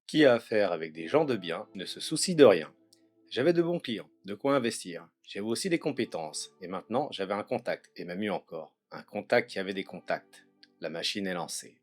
Qui a affaire avec des gens de bien ne se soucie de rien. J'avais de bons clients, de quoi investir. J'avais aussi des compétences. Et maintenant, j'avais un contact, et même mieux encore, un contact qui avait des contacts. La machine est lancée.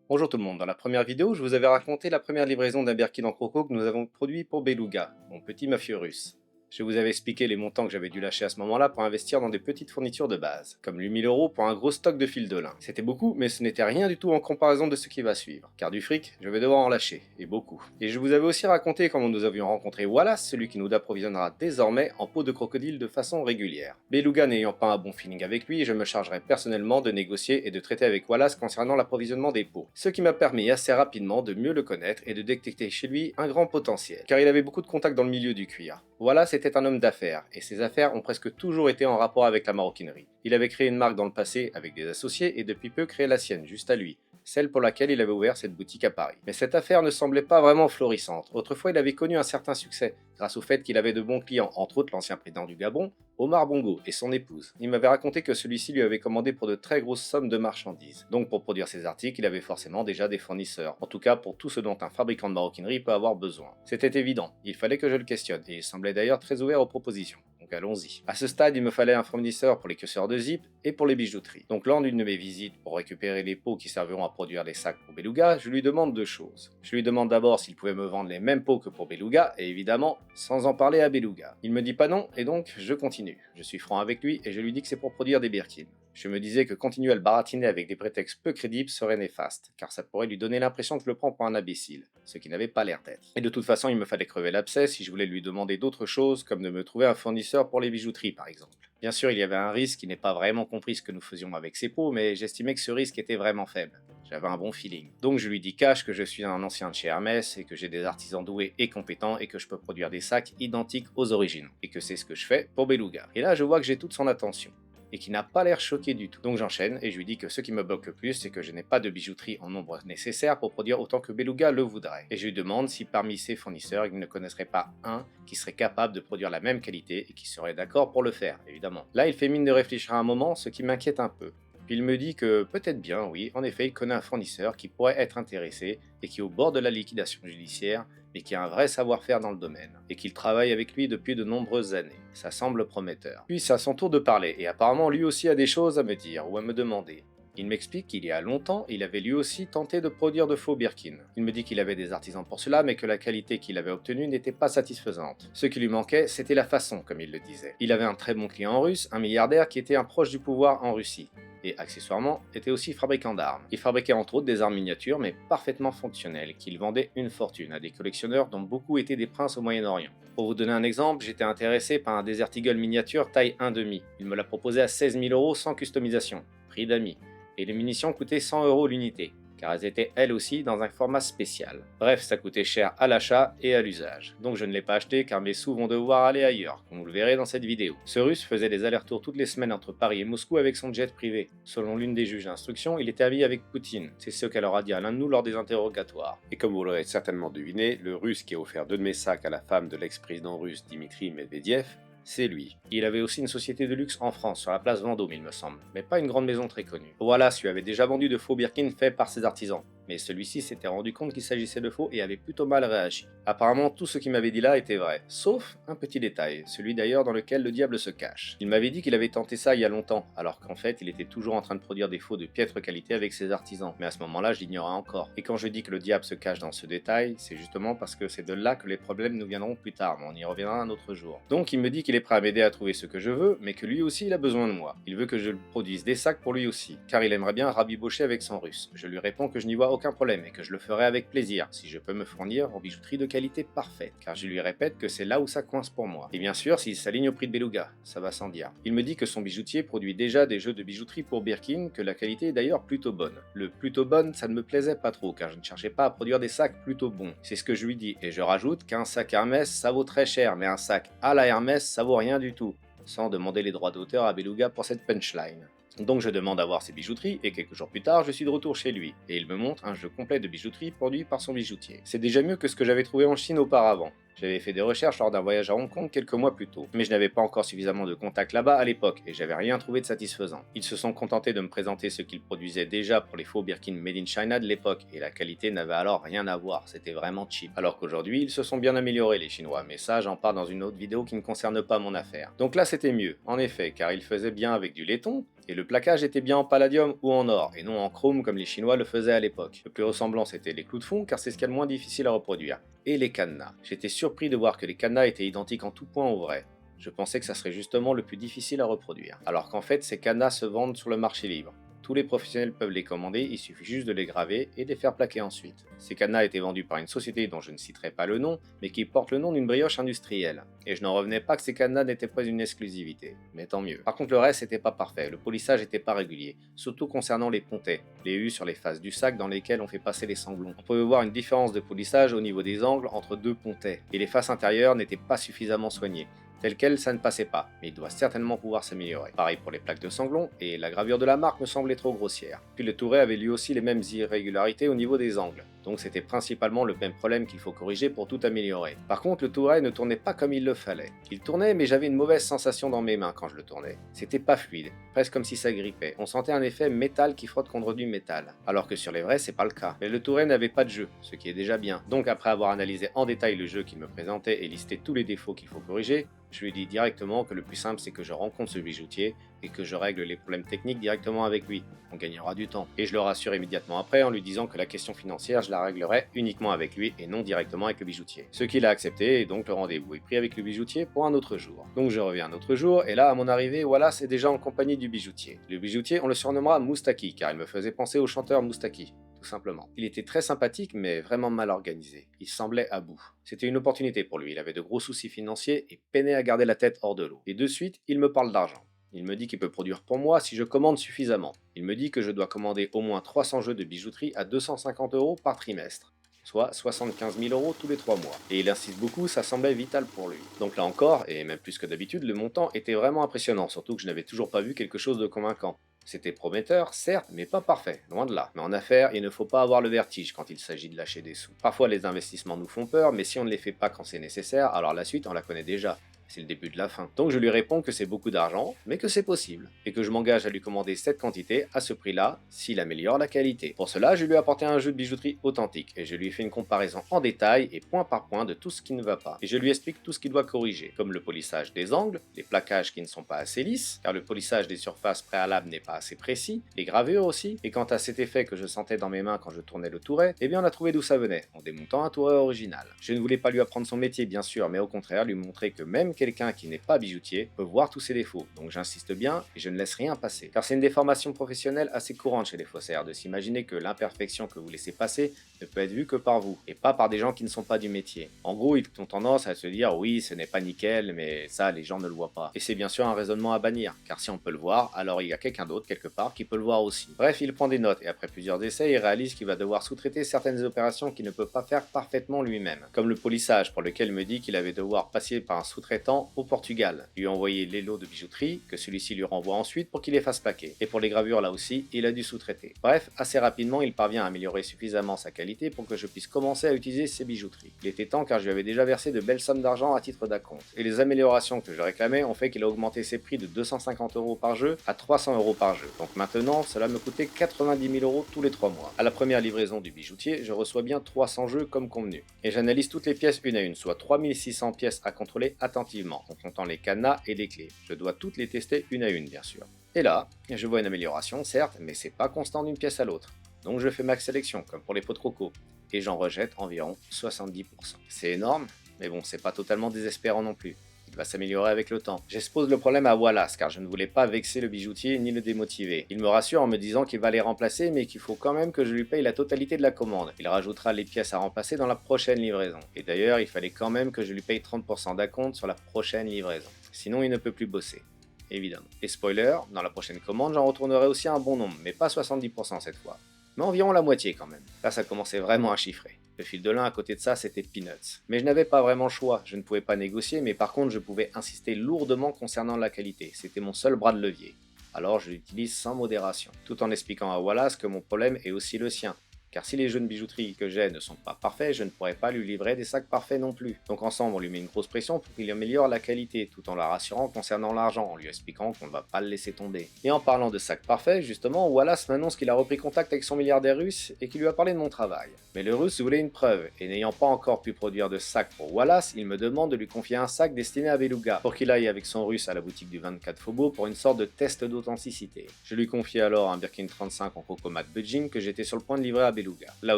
Bonjour tout le monde, dans la première vidéo, je vous avais raconté la première livraison d'un Birkin en croco que nous avons produit pour Beluga, mon petit mafieux russe. Je vous avais expliqué les montants que j'avais dû lâcher à ce moment-là pour investir dans des petites fournitures de base, comme 8000 € pour un gros stock de fil de lin. C'était beaucoup, mais ce n'était rien du tout en comparaison de ce qui va suivre, car du fric, je vais devoir en lâcher, et beaucoup. Et je vous avais aussi raconté comment nous avions rencontré Wallace, celui qui nous approvisionnera désormais en peau de crocodile de façon régulière. Beluga n'ayant pas un bon feeling avec lui, je me chargerai personnellement de négocier et de traiter avec Wallace concernant l'approvisionnement des peaux, ce qui m'a permis assez rapidement de mieux le connaître et de détecter chez lui un grand potentiel, car il avait beaucoup de contacts dans le milieu du cuir. Wallace était un homme d'affaires, et ses affaires ont presque toujours été en rapport avec la maroquinerie. Il avait créé une marque dans le passé avec des associés et depuis peu créé la sienne, juste à lui, celle pour laquelle il avait ouvert cette boutique à Paris. Mais cette affaire ne semblait pas vraiment florissante. Autrefois, il avait connu un certain succès, grâce au fait qu'il avait de bons clients, entre autres l'ancien président du Gabon, Omar Bongo, et son épouse. Il m'avait raconté que celui-ci lui avait commandé pour de très grosses sommes de marchandises. Donc pour produire ses articles, il avait forcément déjà des fournisseurs, en tout cas pour tout ce dont un fabricant de maroquinerie peut avoir besoin. C'était évident, il fallait que je le questionne, et il semblait d'ailleurs très ouvert aux propositions. Donc allons-y. À ce stade, il me fallait un fournisseur pour les cueilleurs de zip et pour les bijouteries. Donc lors d'une de mes visites pour récupérer les pots qui serviront à produire les sacs pour Beluga, je lui demande deux choses. Je lui demande d'abord s'il pouvait me vendre les mêmes pots que pour Beluga, et évidemment, sans en parler à Beluga. Il me dit pas non, et donc je continue. Je suis franc avec lui et je lui dis que c'est pour produire des Birkin. Je me disais que continuer à le baratiner avec des prétextes peu crédibles serait néfaste, car ça pourrait lui donner l'impression que je le prends pour un imbécile, ce qui n'avait pas l'air d'être. Et de toute façon, il me fallait crever l'abcès si je voulais lui demander d'autres choses, comme de me trouver un fournisseur pour les bijouteries par exemple. Bien sûr, il y avait un risque qui n'est pas vraiment compris ce que nous faisions avec ces pots, mais j'estimais que ce risque était vraiment faible. J'avais un bon feeling. Donc je lui dis cash que je suis un ancien de chez Hermès et que j'ai des artisans doués et compétents et que je peux produire des sacs identiques aux originaux. Et que c'est ce que je fais pour Beluga. Et là, je vois que j'ai toute son attention et qui n'a pas l'air choqué du tout. Donc j'enchaîne et je lui dis que ce qui me bloque le plus, c'est que je n'ai pas de bijouterie en nombre nécessaire pour produire autant que Beluga le voudrait. Et je lui demande si parmi ses fournisseurs, il ne connaîtrait pas un qui serait capable de produire la même qualité et qui serait d'accord pour le faire, évidemment. Là, il fait mine de réfléchir un moment, ce qui m'inquiète un peu. Puis il me dit que peut-être bien, oui, en effet, il connaît un fournisseur qui pourrait être intéressé et qui est au bord de la liquidation judiciaire, mais qui a un vrai savoir-faire dans le domaine, et qu'il travaille avec lui depuis de nombreuses années. Ça semble prometteur. Puis c'est à son tour de parler, et apparemment lui aussi a des choses à me dire ou à me demander. Il m'explique qu'il y a longtemps, il avait lui aussi tenté de produire de faux Birkin. Il me dit qu'il avait des artisans pour cela, mais que la qualité qu'il avait obtenue n'était pas satisfaisante. Ce qui lui manquait, c'était la façon, comme il le disait. Il avait un très bon client en russe, un milliardaire qui était un proche du pouvoir en Russie. Et accessoirement, était aussi fabricant d'armes. Il fabriquait entre autres des armes miniatures, mais parfaitement fonctionnelles, qu'il vendait une fortune à des collectionneurs dont beaucoup étaient des princes au Moyen-Orient. Pour vous donner un exemple, j'étais intéressé par un Desert Eagle miniature taille 1,5. Il me l'a proposé à 16 000 € sans customisation, prix d'amis. Et les munitions coûtaient 100 € l'unité, car elles étaient elles aussi dans un format spécial. Bref, ça coûtait cher à l'achat et à l'usage. Donc je ne l'ai pas acheté car mes sous vont devoir aller ailleurs, comme vous le verrez dans cette vidéo. Ce russe faisait des allers-retours toutes les semaines entre Paris et Moscou avec son jet privé. Selon l'une des juges d'instruction, il était ami avec Poutine. C'est ce qu'elle aura dit à l'un de nous lors des interrogatoires. Et comme vous l'aurez certainement deviné, le russe qui a offert 2 de mes sacs à la femme de l'ex-président russe Dimitri Medvedev, c'est lui. Il avait aussi une société de luxe en France, sur la place Vendôme il me semble, mais pas une grande maison très connue. Wallace lui avait déjà vendu de faux Birkin faits par ses artisans, mais celui-ci s'était rendu compte qu'il s'agissait de faux et avait plutôt mal réagi. Apparemment tout ce qu'il m'avait dit là était vrai, sauf un petit détail, celui d'ailleurs dans lequel le diable se cache. Il m'avait dit qu'il avait tenté ça il y a longtemps, alors qu'en fait il était toujours en train de produire des faux de piètre qualité avec ses artisans, mais à ce moment-là je l'ignorais encore. Et quand je dis que le diable se cache dans ce détail, c'est justement parce que c'est de là que les problèmes nous viendront plus tard, mais on y reviendra un autre jour. Donc il me dit qu'il est prêt à m'aider à trouver ce que je veux, mais que lui aussi il a besoin de moi. Il veut que je produise des sacs pour lui aussi, car il aimerait bien rabibocher avec son russe. Je lui réponds que je n'y vois aucun problème et que je le ferai avec plaisir, si je peux me fournir en bijouterie de qualité parfaite, car je lui répète que c'est là où ça coince pour moi. Et bien sûr, s'il s'aligne au prix de Beluga, ça va sans dire. Il me dit que son bijoutier produit déjà des jeux de bijouterie pour Birkin, que la qualité est d'ailleurs plutôt bonne. Le plutôt bonne, ça ne me plaisait pas trop, car je ne cherchais pas à produire des sacs plutôt bons. C'est ce que je lui dis, et je rajoute qu'un sac Hermès, ça vaut très cher, mais un sac à la Hermès, ça vaut rien du tout, sans demander les droits d'auteur à Beluga pour cette punchline. Donc je demande à voir ses bijouteries et quelques jours plus tard, je suis de retour chez lui et il me montre un jeu complet de bijouterie produit par son bijoutier. C'est déjà mieux que ce que j'avais trouvé en Chine auparavant. J'avais fait des recherches lors d'un voyage à Hong Kong quelques mois plus tôt, mais je n'avais pas encore suffisamment de contacts là-bas à l'époque et j'avais rien trouvé de satisfaisant. Ils se sont contentés de me présenter ce qu'ils produisaient déjà pour les faux Birkin Made in China de l'époque et la qualité n'avait alors rien à voir, c'était vraiment cheap. Alors qu'aujourd'hui, ils se sont bien améliorés les Chinois, mais ça j'en parle dans une autre vidéo qui ne concerne pas mon affaire. Donc là c'était mieux, en effet, car ils faisaient bien avec du laiton, et le plaquage était bien en palladium ou en or, et non en chrome comme les Chinois le faisaient à l'époque. Le plus ressemblant c'était les clous de fond, car c'est ce qu'il y a de moins difficile à reproduire. Et les cadenas. J'étais surpris de voir que les cadenas étaient identiques en tout point au vrai. Je pensais que ça serait justement le plus difficile à reproduire. Alors qu'en fait, ces cadenas se vendent sur le marché libre. Tous les professionnels peuvent les commander, il suffit juste de les graver et de les faire plaquer ensuite. Ces cadenas étaient vendus par une société dont je ne citerai pas le nom, mais qui porte le nom d'une brioche industrielle. Et je n'en revenais pas que ces cadenas n'étaient pas une exclusivité, mais tant mieux. Par contre le reste n'était pas parfait, le polissage n'était pas régulier, surtout concernant les pontets, les U sur les faces du sac dans lesquelles on fait passer les sanglons. On pouvait voir une différence de polissage au niveau des angles entre deux pontets, et les faces intérieures n'étaient pas suffisamment soignées. Tel quel, ça ne passait pas, mais il doit certainement pouvoir s'améliorer. Pareil pour les plaques de sanglon, et la gravure de la marque me semblait trop grossière. Puis le touret avait lui aussi les mêmes irrégularités au niveau des angles, donc c'était principalement le même problème qu'il faut corriger pour tout améliorer. Par contre, le touret ne tournait pas comme il le fallait. Il tournait, mais j'avais une mauvaise sensation dans mes mains quand je le tournais. C'était pas fluide, presque comme si ça grippait. On sentait un effet métal qui frotte contre du métal, alors que sur les vrais, c'est pas le cas. Mais le touret n'avait pas de jeu, ce qui est déjà bien. Donc après avoir analysé en détail le jeu qu'il me présentait et listé tous les défauts qu'il faut corriger, je lui ai dit directement que le plus simple c'est que je rencontre ce bijoutier et que je règle les problèmes techniques directement avec lui. On gagnera du temps. Et je le rassure immédiatement après en lui disant que la question financière je la réglerai uniquement avec lui et non directement avec le bijoutier. Ce qu'il a accepté et donc le rendez-vous est pris avec le bijoutier pour un autre jour. Donc je reviens un autre jour et là à mon arrivée Wallace est déjà en compagnie du bijoutier. Le bijoutier on le surnommera Moustaki car il me faisait penser au chanteur Moustaki. Tout simplement. Il était très sympathique mais vraiment mal organisé. Il semblait à bout. C'était une opportunité pour lui, il avait de gros soucis financiers et peinait à garder la tête hors de l'eau. Et de suite, il me parle d'argent. Il me dit qu'il peut produire pour moi si je commande suffisamment. Il me dit que je dois commander au moins 300 jeux de bijouterie à 250 € par trimestre, soit 75 000 € tous les 3 mois. Et il insiste beaucoup, ça semblait vital pour lui. Donc là encore, et même plus que d'habitude, le montant était vraiment impressionnant, surtout que je n'avais toujours pas vu quelque chose de convaincant. C'était prometteur, certes, mais pas parfait, loin de là. Mais en affaires, il ne faut pas avoir le vertige quand il s'agit de lâcher des sous. Parfois les investissements nous font peur, mais si on ne les fait pas quand c'est nécessaire, alors la suite on la connaît déjà. C'est le début de la fin. Donc je lui réponds que c'est beaucoup d'argent, mais que c'est possible, et que je m'engage à lui commander cette quantité à ce prix-là, s'il améliore la qualité. Pour cela, je lui ai apporté un jeu de bijouterie authentique, et je lui ai fait une comparaison en détail et point par point de tout ce qui ne va pas. Et je lui explique tout ce qu'il doit corriger, comme le polissage des angles, les plaquages qui ne sont pas assez lisses, car le polissage des surfaces préalables n'est pas assez précis, les gravures aussi, et quant à cet effet que je sentais dans mes mains quand je tournais le touret, eh bien on a trouvé d'où ça venait, en démontant un touret original. Je ne voulais pas lui apprendre son métier bien sûr, mais au contraire lui montrer que même quelqu'un qui n'est pas bijoutier peut voir tous ses défauts, donc j'insiste bien et je ne laisse rien passer. Car c'est une déformation professionnelle assez courante chez les faussaires de s'imaginer que l'imperfection que vous laissez passer ne peut être vue que par vous, et pas par des gens qui ne sont pas du métier. En gros, ils ont tendance à se dire oui, ce n'est pas nickel, mais ça, les gens ne le voient pas. Et c'est bien sûr un raisonnement à bannir, car si on peut le voir, alors il y a quelqu'un d'autre quelque part qui peut le voir aussi. Bref, il prend des notes, et après plusieurs essais, il réalise qu'il va devoir sous-traiter certaines opérations qu'il ne peut pas faire parfaitement lui-même, comme le polissage, pour lequel il me dit qu'il avait devoir passer par un sous-traitant au Portugal, lui envoyer les lots de bijouterie, que celui-ci lui renvoie ensuite pour qu'il les fasse plaquer. Et pour les gravures là aussi, il a dû sous-traiter. Bref, assez rapidement, il parvient à améliorer suffisamment sa qualité pour que je puisse commencer à utiliser ses bijouteries. Il était temps car je lui avais déjà versé de belles sommes d'argent à titre d'acompte. Et les améliorations que je réclamais ont fait qu'il a augmenté ses prix de 250 € par jeu à 300 € par jeu. Donc maintenant, cela me coûtait 90 000 € tous les 3 mois. À la première livraison du bijoutier, je reçois bien 300 jeux comme convenu. Et j'analyse toutes les pièces une à une, soit 3600 pièces à contrôler attentivement, en comptant les cadenas et les clés. Je dois toutes les tester une à une, bien sûr. Et là, je vois une amélioration, certes, mais c'est pas constant d'une pièce à l'autre. Donc je fais ma sélection, comme pour les pots de croco, et j'en rejette environ 70%. C'est énorme, mais bon, c'est pas totalement désespérant non plus. Il va s'améliorer avec le temps. J'expose le problème à Wallace, car je ne voulais pas vexer le bijoutier ni le démotiver. Il me rassure en me disant qu'il va les remplacer, mais qu'il faut quand même que je lui paye la totalité de la commande. Il rajoutera les pièces à remplacer dans la prochaine livraison. Et d'ailleurs, il fallait quand même que je lui paye 30% d'acompte sur la prochaine livraison. Sinon, il ne peut plus bosser. Évidemment. Et spoiler, dans la prochaine commande, j'en retournerai aussi un bon nombre, mais pas 70% cette fois. Mais environ la moitié quand même. Là, ça commençait vraiment à chiffrer. Le fil de lin à côté de ça, c'était peanuts. Mais je n'avais pas vraiment le choix, je ne pouvais pas négocier, mais par contre, je pouvais insister lourdement concernant la qualité. C'était mon seul bras de levier. alors je l'utilise sans modération, tout en expliquant à Wallace que mon problème est aussi le sien. Car si les jeux de bijouterie que j'ai ne sont pas parfaits, je ne pourrais pas lui livrer des sacs parfaits non plus. Donc ensemble, on lui met une grosse pression pour qu'il améliore la qualité, tout en la rassurant concernant l'argent, en lui expliquant qu'on ne va pas le laisser tomber. Et en parlant de sacs parfaits, justement, Wallace m'annonce qu'il a repris contact avec son milliardaire russe et qu'il lui a parlé de mon travail. Mais le russe voulait une preuve, et n'ayant pas encore pu produire de sacs pour Wallace, il me demande de lui confier un sac destiné à Beluga, pour qu'il aille avec son russe à la boutique du 24 Faubourg pour une sorte de test d'authenticité. Je lui confie alors un Birkin 35 en Cocomat Budging que j'étais sur le point de livrer à Beluga. Là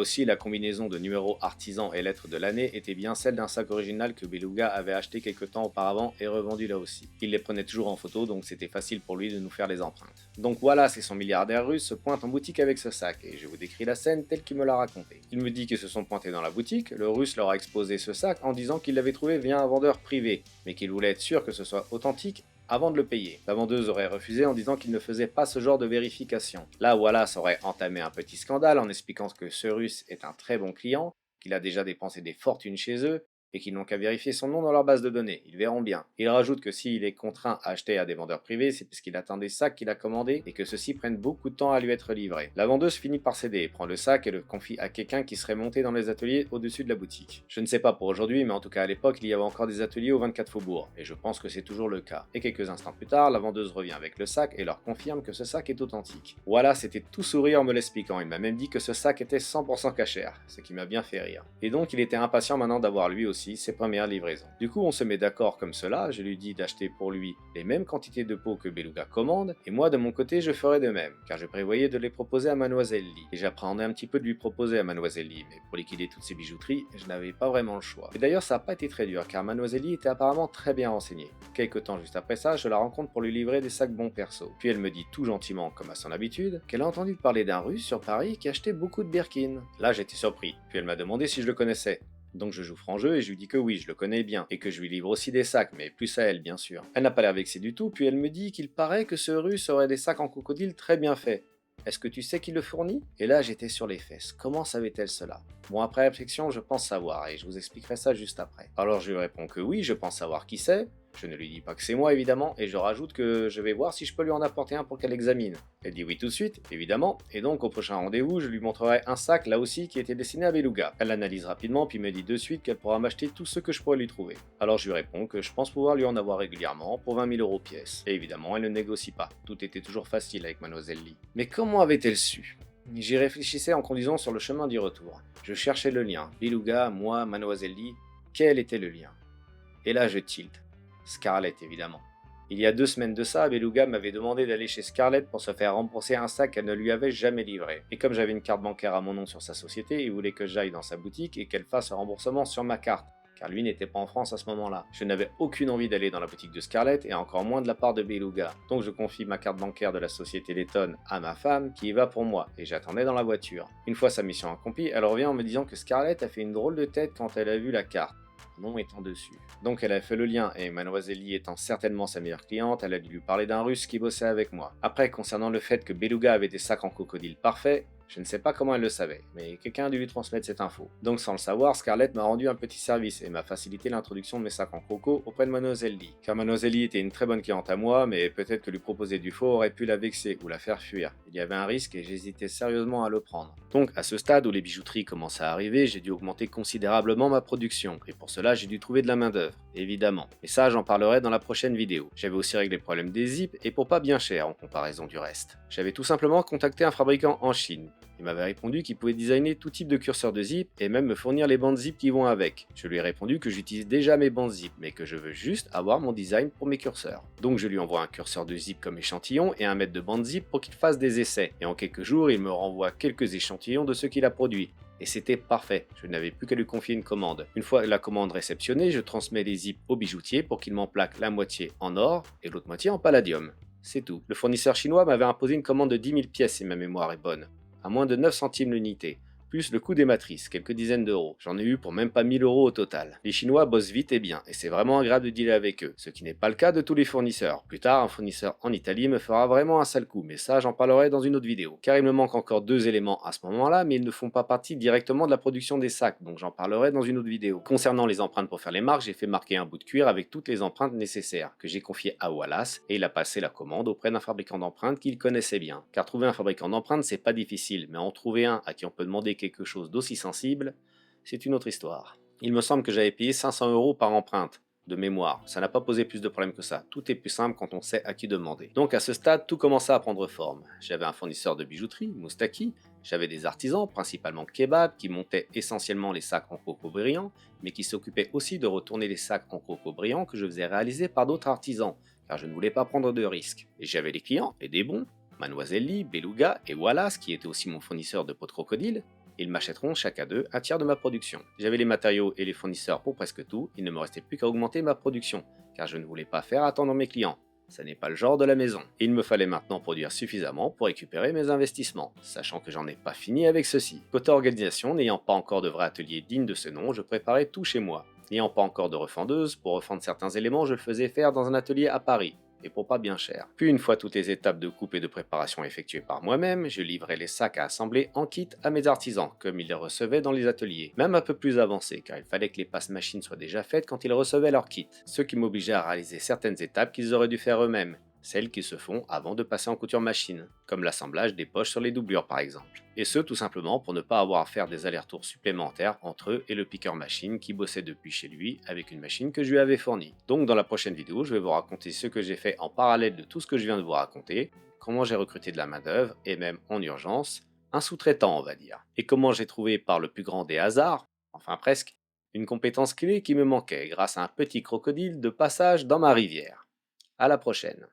aussi, la combinaison de numéros artisan et lettres de l'année était bien celle d'un sac original que Beluga avait acheté quelque temps auparavant et revendu là aussi. Il les prenait toujours en photo, donc c'était facile pour lui de nous faire les empreintes. Donc Wallace et son milliardaire russe se pointent en boutique avec ce sac, et je vous décris la scène telle qu'il me l'a racontée. Il me dit qu'ils se sont pointés dans la boutique, le russe leur a exposé ce sac en disant qu'il l'avait trouvé via un vendeur privé, mais qu'il voulait être sûr que ce soit authentique avant de le payer. La vendeuse aurait refusé en disant qu'il ne faisait pas ce genre de vérification. Là, Wallace aurait entamé un petit scandale en expliquant que ce russe est un très bon client, qu'il a déjà dépensé des fortunes chez eux, et qu'ils n'ont qu'à vérifier son nom dans leur base de données, ils verront bien. Il rajoute que s'il est contraint à acheter à des vendeurs privés, c'est parce qu'il attend des sacs qu'il a commandés et que ceux-ci prennent beaucoup de temps à lui être livrés. La vendeuse finit par céder, prend le sac et le confie à quelqu'un qui serait monté dans les ateliers au-dessus de la boutique. Je ne sais pas pour aujourd'hui, mais en tout cas à l'époque, il y avait encore des ateliers au 24 Faubourg, et je pense que c'est toujours le cas. Et quelques instants plus tard, la vendeuse revient avec le sac et leur confirme que ce sac est authentique. Voilà, c'était tout sourire en me l'expliquant, il m'a même dit que ce sac était 100% cachère, ce qui m'a bien fait rire. Et donc il était impatient maintenant d'avoir lui aussi ses premières livraisons. Du coup, on se met d'accord comme cela, je lui dis d'acheter pour lui les mêmes quantités de peaux que Beluga commande, et moi de mon côté je ferai de même, car je prévoyais de les proposer à Mademoiselle Lee. Et j'appréhendais un petit peu de lui proposer à Mademoiselle Lee, mais pour liquider toutes ces bijouteries, je n'avais pas vraiment le choix. Et d'ailleurs ça n'a pas été très dur, car Mademoiselle Lee était apparemment très bien renseignée. Quelque temps juste après ça, je la rencontre pour lui livrer des sacs bons perso. Puis elle me dit tout gentiment, comme à son habitude, qu'elle a entendu parler d'un russe sur Paris qui achetait beaucoup de Birkin. Là j'étais surpris, puis elle m'a demandé si je le connaissais. Donc je joue franc jeu et je lui dis que oui, je le connais bien, et que je lui livre aussi des sacs, mais plus à elle bien sûr. Elle n'a pas l'air vexée du tout, puis elle me dit qu'il paraît que ce russe aurait des sacs en crocodile très bien faits. Est-ce que tu sais qui le fournit? Et là j'étais sur les fesses, comment savait-elle cela? Bon, après réflexion, je pense savoir, et je vous expliquerai ça juste après. Alors je lui réponds que oui, je pense savoir qui c'est. Je ne lui dis pas que c'est moi évidemment, et je rajoute que je vais voir si je peux lui en apporter un pour qu'elle examine. Elle dit oui tout de suite, évidemment, et donc au prochain rendez-vous, je lui montrerai un sac là aussi qui était destiné à Beluga. Elle l'analyse rapidement, puis me dit de suite qu'elle pourra m'acheter tout ce que je pourrais lui trouver. Alors je lui réponds que je pense pouvoir lui en avoir régulièrement pour 20 000 € pièce. Et évidemment, elle ne négocie pas, tout était toujours facile avec Mademoiselle Lee. Mais comment avait-elle su? J'y réfléchissais en conduisant sur le chemin du retour. Je cherchais le lien. Beluga, moi, Mademoiselle Lee, quel était le lien? Et là je tilte. Scarlett évidemment. Il y a 2 semaines de ça, Beluga m'avait demandé d'aller chez Scarlett pour se faire rembourser un sac qu'elle ne lui avait jamais livré. Et comme j'avais une carte bancaire à mon nom sur sa société, il voulait que j'aille dans sa boutique et qu'elle fasse un remboursement sur ma carte, car lui n'était pas en France à ce moment-là. Je n'avais aucune envie d'aller dans la boutique de Scarlett et encore moins de la part de Beluga. Donc je confie ma carte bancaire de la société Letton à ma femme qui y va pour moi, et j'attendais dans la voiture. Une fois sa mission accomplie, elle revient en me disant que Scarlett a fait une drôle de tête quand elle a vu la carte. Nom étant dessus. Donc elle a fait le lien, et Mademoiselle Lee étant certainement sa meilleure cliente, elle a dû lui parler d'un russe qui bossait avec moi. Après, concernant le fait que Beluga avait des sacs en crocodile parfaits, je ne sais pas comment elle le savait, mais quelqu'un a dû lui transmettre cette info. Donc sans le savoir, Scarlett m'a rendu un petit service et m'a facilité l'introduction de mes sacs en croco auprès de Mademoiselle Lee. Car Mademoiselle Lee était une très bonne cliente à moi, mais peut-être que lui proposer du faux aurait pu la vexer ou la faire fuir. Il y avait un risque et j'hésitais sérieusement à le prendre. Donc à ce stade où les bijouteries commençaient à arriver, j'ai dû augmenter considérablement ma production, et pour cela j'ai dû trouver de la main d'œuvre, évidemment. Mais ça j'en parlerai dans la prochaine vidéo. J'avais aussi réglé le problème des zips, et pour pas bien cher en comparaison du reste. J'avais tout simplement contacté un fabricant en Chine. Il m'avait répondu qu'il pouvait designer tout type de curseur de zip et même me fournir les bandes zip qui vont avec. Je lui ai répondu que j'utilise déjà mes bandes zip, mais que je veux juste avoir mon design pour mes curseurs. Donc je lui envoie un curseur de zip comme échantillon et un mètre de bande zip pour qu'il fasse des essais. Et en quelques jours, il me renvoie quelques échantillons de ce qu'il a produit. Et c'était parfait, je n'avais plus qu'à lui confier une commande. Une fois la commande réceptionnée, je transmets les zips au bijoutier pour qu'il m'en plaque la moitié en or et l'autre moitié en palladium. C'est tout. Le fournisseur chinois m'avait imposé une commande de 10 000 pièces si ma mémoire est bonne, à moins de 9 centimes l'unité. plus le coût des matrices, quelques dizaines d'euros. J'en ai eu pour même pas 1000 euros au total. Les Chinois bossent vite et bien, et c'est vraiment agréable de dealer avec eux, ce qui n'est pas le cas de tous les fournisseurs. Plus tard, un fournisseur en Italie me fera vraiment un sale coup, mais ça j'en parlerai dans une autre vidéo. Car il me manque encore 2 éléments à ce moment-là, mais ils ne font pas partie directement de la production des sacs, donc j'en parlerai dans une autre vidéo. Concernant les empreintes pour faire les marques, j'ai fait marquer un bout de cuir avec toutes les empreintes nécessaires, que j'ai confié à Wallace, et il a passé la commande auprès d'un fabricant d'empreintes qu'il connaissait bien. Car trouver un fabricant d'empreintes c'est pas difficile, mais en trouver un à qui on peut demander quelque chose d'aussi sensible, c'est une autre histoire. Il me semble que j'avais payé 500 euros par empreinte, de mémoire. Ça n'a pas posé plus de problèmes que ça. Tout est plus simple quand on sait à qui demander. Donc à ce stade, tout commençait à prendre forme. J'avais un fournisseur de bijouterie, Moustaki, j'avais des artisans, principalement kebab, qui montaient essentiellement les sacs en coco brillant, mais qui s'occupaient aussi de retourner les sacs en coco brillant que je faisais réaliser par d'autres artisans, car je ne voulais pas prendre de risques. Et j'avais des clients, et des bons, Mademoiselle Beluga et Wallace, qui était aussi mon fournisseur de peau de crocodile. Ils m'achèteront chacun d'eux un tiers de ma production. J'avais les matériaux et les fournisseurs pour presque tout, il ne me restait plus qu'à augmenter ma production, car je ne voulais pas faire attendre mes clients. Ça n'est pas le genre de la maison. Et il me fallait maintenant produire suffisamment pour récupérer mes investissements, sachant que j'en ai pas fini avec ceci. Côté organisation, n'ayant pas encore de vrai atelier digne de ce nom, je préparais tout chez moi. N'ayant pas encore de refendeuse, pour refendre certains éléments, je le faisais faire dans un atelier à Paris, et pour pas bien cher. Puis une fois toutes les étapes de coupe et de préparation effectuées par moi-même, je livrais les sacs à assembler en kit à mes artisans, comme ils les recevaient dans les ateliers, même un peu plus avancés, car il fallait que les passes-machines soient déjà faites quand ils recevaient leur kit, ce qui m'obligeait à réaliser certaines étapes qu'ils auraient dû faire eux-mêmes, celles qui se font avant de passer en couture machine, comme l'assemblage des poches sur les doublures par exemple. Et ce tout simplement pour ne pas avoir à faire des allers-retours supplémentaires entre eux et le piqueur machine qui bossait depuis chez lui avec une machine que je lui avais fournie. Donc dans la prochaine vidéo, je vais vous raconter ce que j'ai fait en parallèle de tout ce que je viens de vous raconter, comment j'ai recruté de la main d'œuvre et même en urgence, un sous-traitant on va dire, et comment j'ai trouvé par le plus grand des hasards, enfin presque, une compétence clé qui me manquait grâce à un petit crocodile de passage dans ma rivière. À la prochaine.